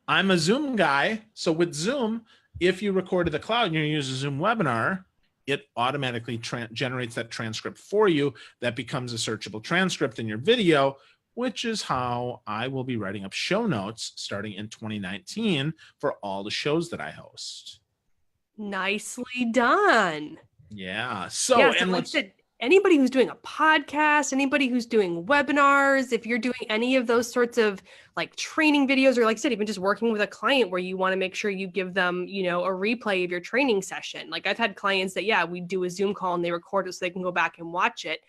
I'm a Zoom guy. So with Zoom, if you record to the cloud and you use a Zoom webinar, it automatically generates that transcript for you. That becomes a searchable transcript in your video, which is how I will be writing up show notes starting in 2019 for all the shows that I host. Nicely done. Yeah. So, Yeah, so and like I let's, said, anybody who's doing a podcast, anybody who's doing webinars, if you're doing any of those sorts of like training videos, or like I said, even just working with a client where you want to make sure you give them, you know, a replay of your training session. Like I've had clients that, yeah, we do a Zoom call and they record it so they can go back and watch it.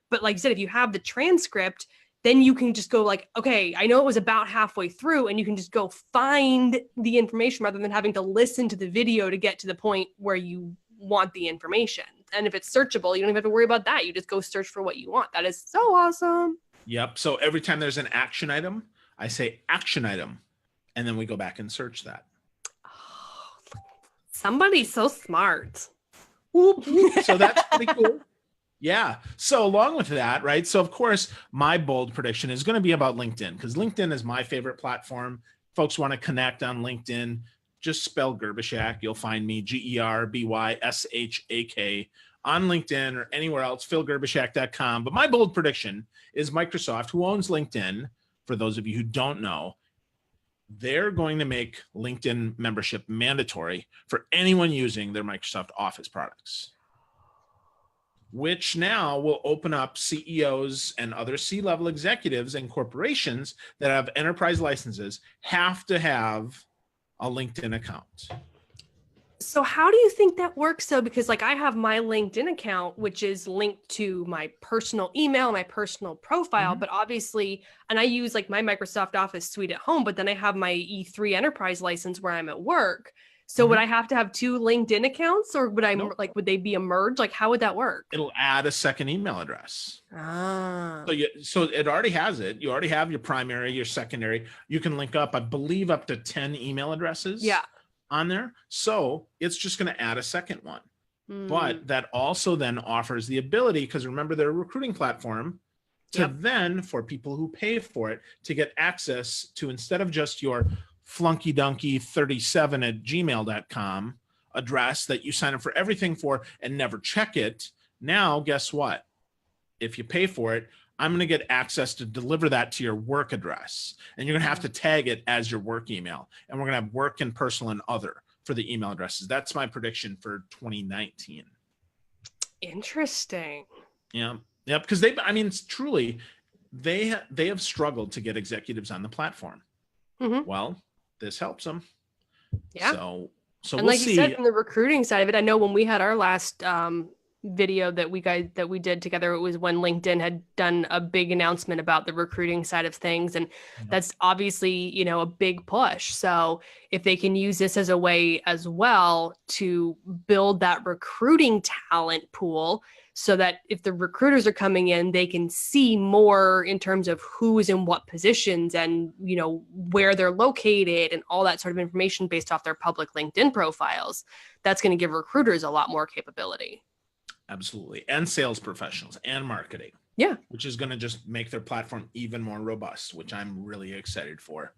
But like I said, if you have the transcript, then you can just go like, okay, I know it was about halfway through, and you can just go find the information rather than having to listen to the video to get to the point where you want the information. And if it's searchable, you don't even have to worry about that. You just go search for what you want. That is so awesome. Yep. So every time there's an action item, I say action item, and then we go back and search that. Oh, somebody's so smart. Whoop, whoop. So that's pretty cool. Yeah. So along with that, right? So of course, my bold prediction is going to be about LinkedIn, because LinkedIn is my favorite platform. Folks want to connect on LinkedIn. Just spell Gerbishak. You'll find me, GERBYSHAK, on LinkedIn or anywhere else, philgerbishak.com. But my bold prediction is Microsoft, who owns LinkedIn, for those of you who don't know, they're going to make LinkedIn membership mandatory for anyone using their Microsoft Office products, which now will open up CEOs and other C-level executives and corporations that have enterprise licenses have to have a LinkedIn account. So how do you think that works though? Because like I have my LinkedIn account, which is linked to my personal email, my personal profile, but obviously, and I use like my Microsoft Office suite at home, but then I have my E3 enterprise license where I'm at work. So would I have to have two LinkedIn accounts, or would I like, would they be a merge? Like, how would that work? It'll add a second email address. Ah. So it already has it. You already have your primary, your secondary. You can link up, I believe, up to 10 email addresses on there. So it's just going to add a second one. But that also then offers the ability, because remember, they're a recruiting platform, to then, for people who pay for it, to get access to, instead of just your flunkydonkey37@gmail.com address that you sign up for everything for and never check it. Now, guess what? If you pay for it, I'm going to get access to deliver that to your work address. And you're going to have to tag it as your work email. And we're going to have work and personal and other for the email addresses. That's my prediction for 2019. Interesting. Yeah. Yeah. Because truly, they have struggled to get executives on the platform. Well, this helps them. Yeah. So and we'll like see. you said, from the recruiting side of it, I know when we had our last video that we did together, it was when LinkedIn had done a big announcement about the recruiting side of things, and that's obviously, you know, a big push. So if they can use this as a way as well to build that recruiting talent pool, so that if the recruiters are coming in, they can see more in terms of who is in what positions and, you know, where they're located and all that sort of information based off their public LinkedIn profiles. That's going to give recruiters a lot more capability. Absolutely. And sales professionals and marketing. Yeah. Which is going to just make their platform even more robust, which I'm really excited for.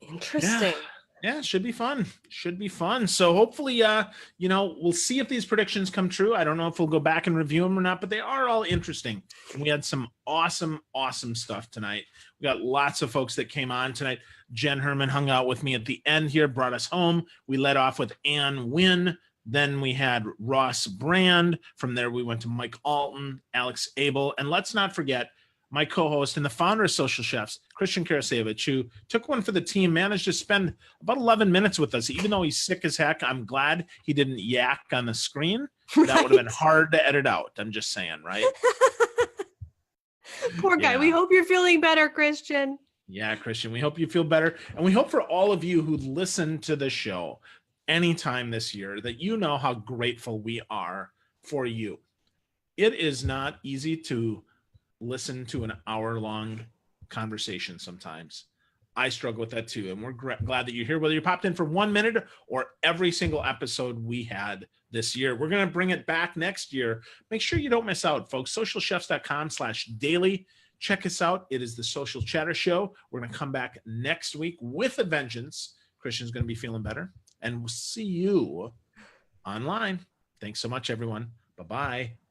Interesting. Yeah, it should be fun. Should be fun. So hopefully, we'll see if these predictions come true. I don't know if we'll go back and review them or not, but they are all interesting. And we had some awesome, awesome stuff tonight. We got lots of folks that came on tonight. Jen Herman hung out with me at the end here, brought us home. We led off with Ann Wynn. Then we had Ross Brand. From there, we went to Mike Alton, Alex Abel, and let's not forget my co-host and the founder of Social Chefs, Christian Karasiewicz, who took one for the team, managed to spend about 11 minutes with us. Even though he's sick as heck, I'm glad he didn't yak on the screen. That would have been hard to edit out. I'm just saying, right? Poor guy. We hope you're feeling better, Christian. Yeah, Christian, we hope you feel better. And we hope for all of you who listen to the show anytime this year that you know how grateful we are for you. It is not easy to listen to an hour-long conversation sometimes. I struggle with that too. And we're glad that you're here, whether you popped in for 1 minute or every single episode we had this year. We're going to bring it back next year. Make sure you don't miss out, folks. Socialchefs.com/daily. Check us out. It is the Social Chatter Show. We're going to come back next week with a vengeance. Christian's going to be feeling better. And we'll see you online. Thanks so much, everyone. Bye-bye.